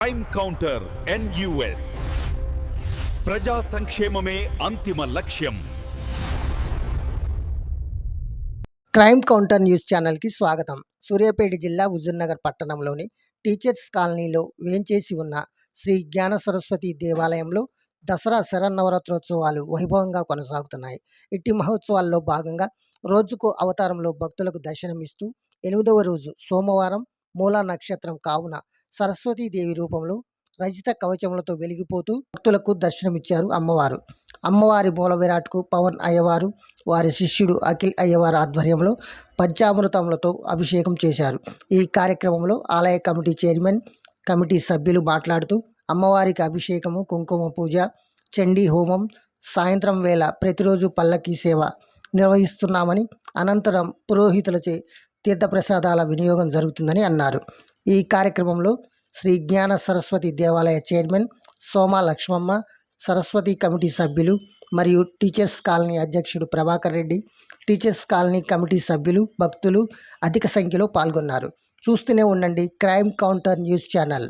Crime counter NUS ప్రజా సంక్షేమమే అంతిమ లక్ష్యం. క్రైమ్ కౌంటర్ న్యూస్ ఛానల్కి స్వాగతం. సూర్యాపేట జిల్లా హుజూర్నగర్ పట్టణంలోని టీచర్స్ కాలనీలో వేంచేసి ఉన్న శ్రీ జ్ఞాన సరస్వతి దేవాలయంలో దసరా శరన్నవరాత్రోత్సవాలు వైభవంగా కొనసాగుతున్నాయి. ఇట్టి మహోత్సవాల్లో భాగంగా రోజుకు అవతారంలో భక్తులకు దర్శనమిస్తూ 8వ రోజు సోమవారం మూలా నక్షత్రం కావున సరస్వతీదేవి రూపంలో రజిత కవచములతో వెలిగిపోతూ భక్తులకు దర్శనమిచ్చారు అమ్మవారు. అమ్మవారి మూల విరాట్కు పవన్ అయ్యవారు వారి శిష్యుడు అఖిల్ అయ్యవారి ఆధ్వర్యంలో పంచామృతములతో అభిషేకం చేశారు. ఈ కార్యక్రమంలో ఆలయ కమిటీ చైర్మన్, కమిటీ సభ్యులు మాట్లాడుతూ అమ్మవారికి అభిషేకము, కుంకుమ పూజ, చండీ హోమం, సాయంత్రం వేళ ప్రతిరోజు పల్లకీ సేవ నిర్వహిస్తున్నామని, అనంతరం పురోహితులచే తీర్థప్రసాదాల వినియోగం జరుగుతుందని అన్నారు. ఈ కార్యక్రమంలో శ్రీ జ్ఞాన సరస్వతి దేవాలయ చైర్మన్ సోమ లక్ష్మమ్మ, సరస్వతి కమిటీ సభ్యులు మరియు టీచర్స్ కాలనీ అధ్యక్షుడు Prabhakar Reddy, teachers colony committee సభ్యులు, భక్తులు అధిక సంఖ్యలో పాల్గొన్నారు. చూస్తూనే ఉండండి క్రైమ్ కౌంటర్ న్యూస్ ఛానల్.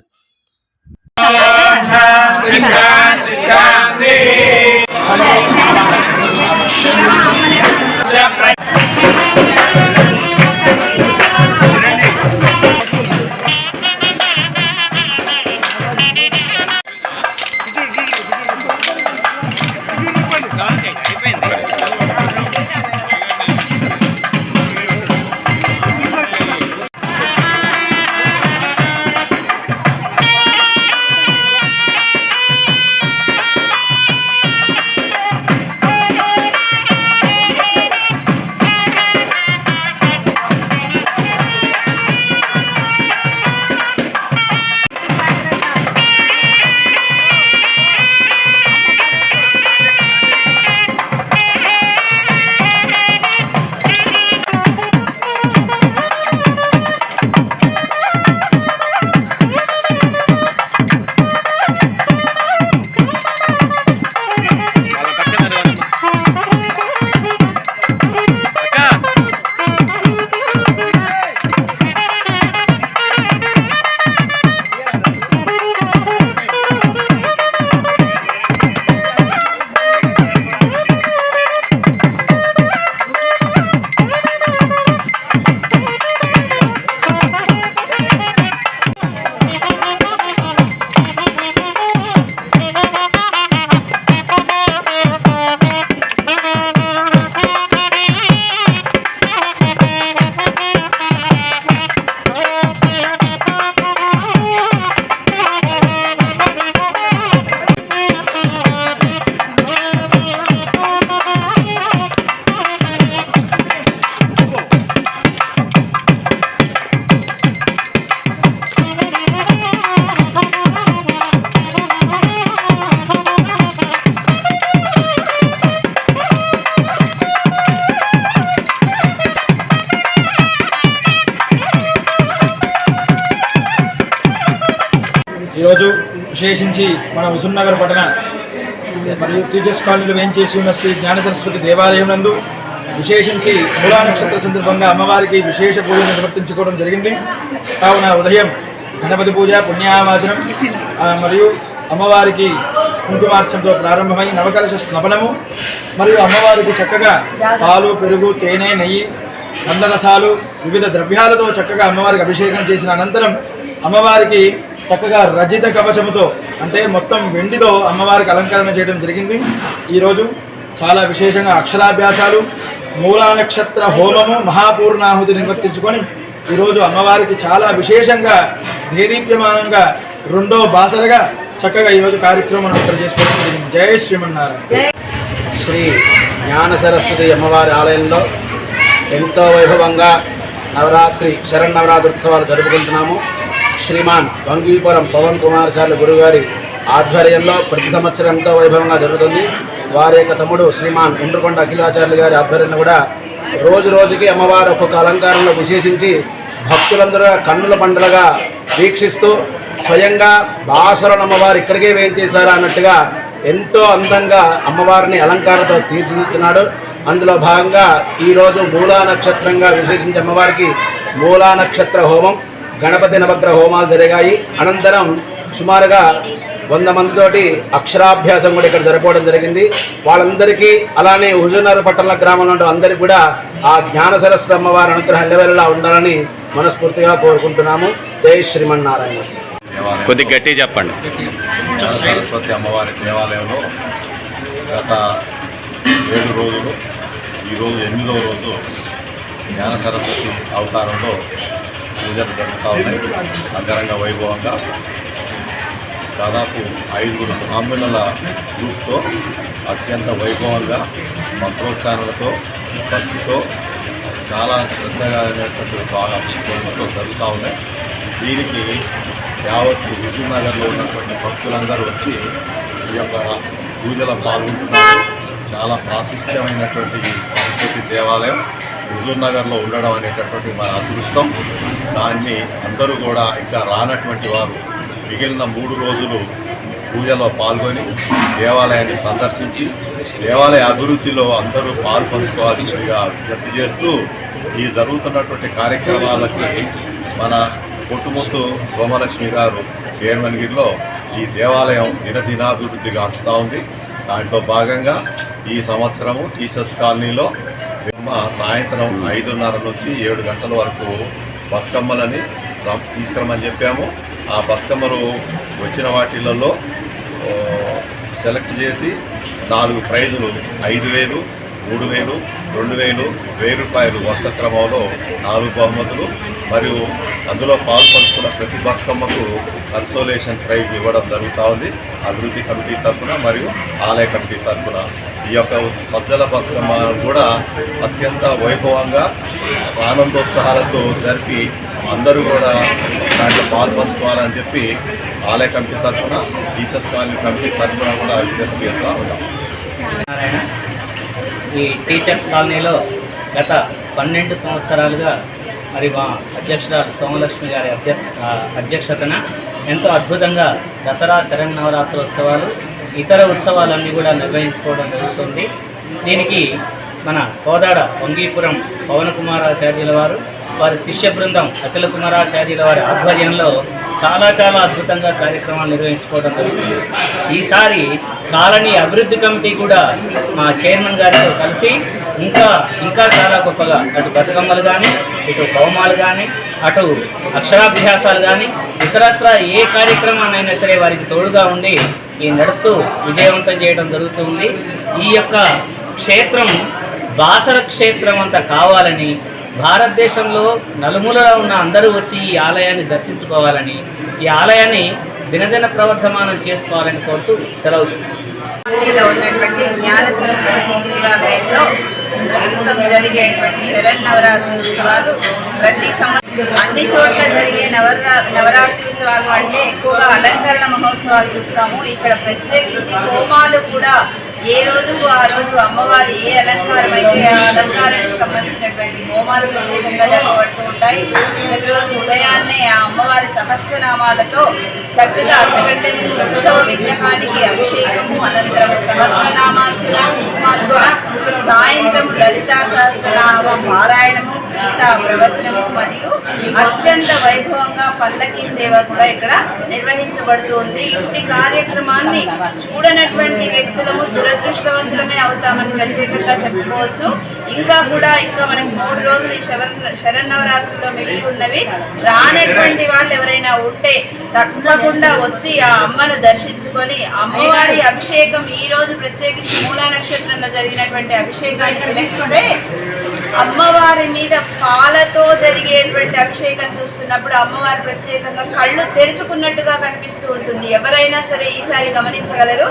ఈరోజు విశేషించి మన హుజూర్నగర్ పట్టణ మరియు టీచర్స్ కాలనీలో వేంచేసి ఉన్న శ్రీ జ్ఞాన సరస్వతి దేవాలయం నందు విశేషించి మూలా నక్షత్ర సందర్భంగా అమ్మవారికి విశేష పూజలు నిర్వర్తించుకోవడం జరిగింది. కావున ఉదయం గణపతి పూజ, పుణ్యావాచనం మరియు అమ్మవారికి కుంకుమార్చనతో ప్రారంభమై నవకలశ స్నపనము మరియు అమ్మవారికి చక్కగా పాలు, పెరుగు, తేనె, నెయ్యి, గంధరసాలు, వివిధ ద్రవ్యాలతో చక్కగా అమ్మవారికి అభిషేకం చేసిన అనంతరం అమ్మవారికి చక్కగా రజిత కవచముతో అంటే మొత్తం వెండితో అమ్మవారికి అలంకరణ చేయడం జరిగింది. ఈరోజు చాలా విశేషంగా అక్షరాభ్యాసాలు, మూలా నక్షత్ర హోమము, మహాపూర్ణాహుతి నిర్వర్తించుకొని ఈరోజు అమ్మవారికి చాలా విశేషంగా దేదీప్యమానంగా రెండో బాసరగా చక్కగా ఈరోజు కార్యక్రమం ఇక్కడ చేసుకోవడం జరిగింది. జై శ్రీమన్నారాయణ. శ్రీ జ్ఞాన సరస్వతి అమ్మవారి ఆలయంలో ఎంతో వైభవంగా నవరాత్రి శరన్నవరాత్రోత్సవాలు జరుపుకుంటున్నాము. శ్రీమాన్ వంగీపురం పవన్ కుమారాచార్య గురుగారి ఆధ్వర్యంలో ప్రతి సంవత్సరం ఎంతో వైభవంగా జరుగుతుంది. వారి యొక్క తమ్ముడు శ్రీమాన్ ఉండ్రకొండ అఖిలాచార్యులు గారి ఆధ్వర్యంలో కూడా రోజు రోజుకి అమ్మవారు ఒక్కొక్క అలంకారంలో విశేషించి భక్తులందరూ కన్నుల పండుగగా వీక్షిస్తూ స్వయంగా బాసరణ అమ్మవారు ఇక్కడికే వేయించేశారా అన్నట్టుగా ఎంతో అందంగా అమ్మవారిని అలంకారంతో తీర్చిదిద్దుతున్నాడు. అందులో భాగంగా ఈరోజు మూలా నక్షత్రంగా విశేషించి అమ్మవారికి మూలా నక్షత్ర హోమం, గణపతి నవగ్రహ హోమాలు జరిగాయి. అనంతరం సుమారుగా 100 మందితోటి అక్షరాభ్యాసం కూడా ఇక్కడ జరపడం జరిగింది. వాళ్ళందరికీ అలానే హుజూర్నగర్ పట్టణ గ్రామంలో ఉన్న అందరికీ కూడా ఆ జ్ఞాన సరస్వతి అమ్మవారి అనుగ్రహం ఎల్లవేళలా ఉండాలని మనస్ఫూర్తిగా కోరుకుంటున్నాము. జై శ్రీమన్నారాయణ. కొద్దిగా గట్టి చెప్పండి. జ్ఞాన సరస్వతి అమ్మవారి దేవాలయంలో గత 7 రోజులు, ఈరోజు 8వ రోజు జ్ఞాన సరస్వతి అవతారంలో పూజలు జరుగుతూ ఉన్నాయి. అంగరంగ వైభవంగా దాదాపు 5 బ్రాహ్మణుల గ్రూప్తో అత్యంత వైభవంగా మంత్రోచ్చారణలతో భక్తితో చాలా శ్రద్ధగా అనేటువంటి బాగా పుష్పంతో జరుగుతూ ఉన్నాయి. దీనికి యావత్ హుజూర్నగర్లో ఉన్నటువంటి భక్తులందరూ వచ్చి ఈ యొక్క పూజలో పాల్గొంటున్నారు. చాలా ప్రాశస్త్యమైనటువంటి సరస్వతి దేవాలయం హుజూర్నగర్లో ఉండడం అనేటటువంటి మన అదృష్టం. దాన్ని అందరూ కూడా ఇంకా రానటువంటి వారు మిగిలిన 3 రోజులు పూజలో పాల్గొని దేవాలయాన్ని సందర్శించి దేవాలయ అభివృద్ధిలో అందరూ పాల్పంచుకోవాల్సిందిగా విజ్ఞప్తి చేస్తూ ఈ జరుగుతున్నటువంటి కార్యక్రమాలకి మన కొట్టుముత్తు సోమలక్ష్మి గారు చైర్మన్ గిరిలో ఈ దేవాలయం దినదినాభివృద్ధి గాంచుతూ ఉంది. దాంట్లో భాగంగా ఈ సంవత్సరము టీచర్స్ కాలనీలో సాయంత్రం 5:30 నుంచి 7 గంటల వరకు బతుకమ్మలని తీసుకురమని చెప్పాము. ఆ బతుకమ్మలు వచ్చిన వాటిలలో సెలెక్ట్ చేసి 4 ప్రైజులు 5,000, 3,000, 2,000, 1,000 రూపాయలు వరుస క్రమంలో 4 బహుమతులు మరియు అందులో పాల్పంచుకున్న ప్రతి బతుకమ్మకు కన్సోలేషన్ ప్రైజ్ ఇవ్వడం జరుగుతూ ఉంది. అభివృద్ధి కమిటీ తరఫున మరియు ఆలయ కమిటీ తరఫున ఈ యొక్క సజ్జల బతుకమ్మ కూడా అత్యంత వైభవంగా ఆనందోత్సాహాలతో జరిపి అందరూ కూడా దాంట్లో పాల్పంచుకోవాలని చెప్పి ఆలయ కమిటీ తరఫున టీచర్స్ కాలనీ కమిటీ తరఫున కూడా విజ్ఞప్తి చేస్తూ ఉన్నాం. ఈ టీచర్స్ కాలనీలో గత 12 సంవత్సరాలుగా మరి మా అధ్యక్షురాలు సోమలక్ష్మి గారి అధ్యక్షతన ఎంతో అద్భుతంగా దసరా శరన్నవరాత్రోత్సవాలు ఇతర ఉత్సవాలన్నీ కూడా నిర్వహించుకోవడం జరుగుతుంది. దీనికి మన కోదాడ వంగీపురం పవన్ కుమారాచార్యుల వారి శిష్య బృందం అఖిల కుమారాచార్యుల వారి ఆధ్వర్యంలో చాలా అద్భుతంగా కార్యక్రమాలు నిర్వహించుకోవడం జరుగుతుంది. ఈసారి కాలనీ అభివృద్ధి కమిటీ కూడా మా చైర్మన్ గారితో కలిసి ఇంకా చాలా గొప్పగా అటు బతుకమ్మలు కానీ, ఇటు హోమాలు కానీ, అటు అక్షరాభ్యాసాలు కానీ, ఇతరత్ర ఏ కార్యక్రమాన్నైనా సరే వారికి తోడుగా ఉండి ఈ నడుపుతూ విజయవంతం చేయడం జరుగుతుంది. ఈ యొక్క క్షేత్రం బాసర క్షేత్రం అంతా కావాలని, భారతదేశంలో నలుమూలలో ఉన్న అందరూ వచ్చి ఈ ఆలయాన్ని దర్శించుకోవాలని, ఈ ఆలయాన్ని దినదిన ప్రవర్ధమానం చేసుకోవాలని కోరుతూ సెలవు లో ఉన్నటువంటి జ్ఞాన సరస్వతి దేవాలయంలో ప్రస్తుతం జరిగేటువంటి శరన్నవరాత్రి ఉత్సవాలు ప్రతి సంవత్సరం అన్ని చోట్ల జరిగే నవరాత్రి ఉత్సవాలు అంటే ఎక్కువగా అలంకరణ మహోత్సవాలు చూస్తాము. ఇక్కడ ప్రత్యేకించి హోమాలు కూడా ఏ రోజు ఆ రోజు అమ్మవారి ఏ అలంకారం అయితే ఆ అలంకారానికి సంబంధించినటువంటి హోమాలు ప్రత్యేకంగా జరగబడుతూ ఉంటాయి. ప్రతిరోజు ఉదయాన్నే ఆ అమ్మవారి సహస్రనామాలతో చక్కగా అంతకంటే ఉత్సవ విగ్రహానికి అభిషేకము, అనంతరం సహస్రనామార్చన, కుంకుమార్చన, సాయంత్రం లలితా సహస్రనామ పారాయణము, గీతా ప్రవచనము మరియు అత్యంత వైభవంగా పల్లకి సేవ కూడా ఇక్కడ నిర్వహించబడుతుంది. ఇంటి కార్యక్రమాన్ని చూడనటువంటి వ్యక్తులము దురదృష్టవంతులమే అవుతామని ప్రత్యేకంగా చెప్పుకోవచ్చు. ఇంకా మనకి 3 రోజులు ఈ శరన్నవరాత్రిలో మిగిలి ఉన్నవి. రానటువంటి వాళ్ళు ఎవరైనా ఉంటే తప్పకుండా వచ్చి ఆ అమ్మను దర్శించుకొని అమ్మవారి అభిషేకం ఈ రోజు ప్రత్యేకించి మూలా నక్షత్రంలో జరిగినటువంటి అభిషేకాన్ని తిలకిస్తే అమ్మవారి మీద పాలతో జరిగేటువంటి అభిషేకం చూస్తున్నప్పుడు అమ్మవారు ప్రత్యేకంగా కళ్ళు తెరుచుకున్నట్టుగా కనిపిస్తూ ఉంటుంది. ఎవరైనా సరే ఈసారి గమనించగలరు.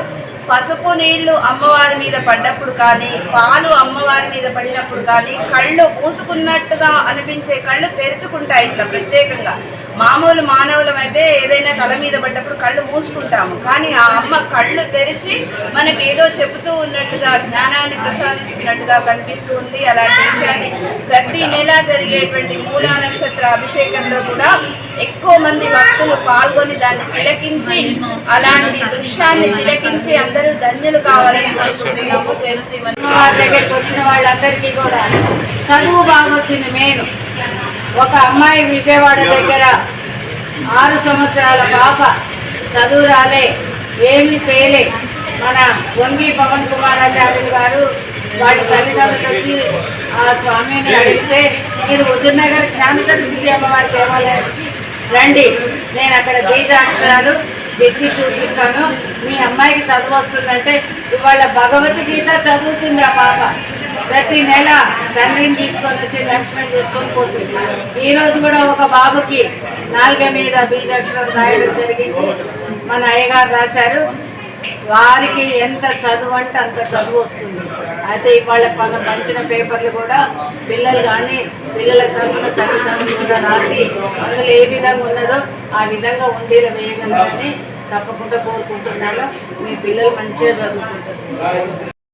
పసుపు నీళ్లు అమ్మవారి మీద పడ్డప్పుడు కానీ, పాలు అమ్మవారి మీద పడినప్పుడు కానీ కళ్ళు మూసుకున్నట్టుగా అనిపించే కళ్ళు తెరుచుకుంటాయి. ఇట్లా ప్రత్యేకంగా మామూలు మానవులమైతే ఏదైనా తల మీద పడ్డప్పుడు కళ్ళు మూసుకుంటాము, కానీ ఆ అమ్మ కళ్ళు తెరిచి మనకి ఏదో చెబుతూ ఉన్నట్టుగా, జ్ఞానాన్ని ప్రసాదిస్తున్నట్టుగా కనిపిస్తూ ఉంది. అలాంటి విషయాన్ని ప్రతి నెల జరిగేటువంటి మూలా నక్షత్ర అభిషేకంలో కూడా ఎక్కువ మంది భక్తులు పాల్గొని దాన్ని తిలకించి, అలాంటి దృశ్యాన్ని తిలకించి అందరూ ధన్యులు కావాలని కోరుకుంటున్నాము. వారి దగ్గరికి వచ్చిన వాళ్ళందరికీ కూడా చదువు బాగా వచ్చింది. మెయిన్ ఒక అమ్మాయి విజయవాడ దగ్గర 6 సంవత్సరాల పాప చదువు రాలే, ఏమీ చేయలే. మన వంగి పవన్ కుమారాచార్యులు గారు వాళ్ళ తల్లిదండ్రులు వచ్చి ఆ స్వామిని అడిగితే, మీరు హుజూర్నగర్ జ్ఞాన సరస్వతి అమ్మవారి దేవాలయానికి రండి, నేను అక్కడ బీజాక్షరాలు ఎత్తి చూపిస్తాను, మీ అమ్మాయికి చదువు వస్తుందంటే ఇవాళ భగవద్గీత చదువుతుంది ఆ పాప. ప్రతి నెల తండ్రిని తీసుకొని వచ్చి దర్శనం చేసుకొని పోతుంది. ఈరోజు కూడా ఒక బాబుకి నాలుక మీద బీజాక్షరం రాయడం జరిగింది, మన అయ్యగారు రాశారు. వారికి ఎంత చదువు అంటే అంత చదువు వస్తుంది. అయితే ఇవాళ మనం పంచిన పేపర్లు కూడా పిల్లలు కానీ పిల్లల తరఫున తల్లిదండ్రులు కూడా రాసి అందులో ఏ విధంగా ఉన్నదో ఆ విధంగా ఉండేలా వేయగలరని తప్పకుండా కోరుకుంటున్నాను. మీ పిల్లలు మంచిగా చదువుకుంటారు.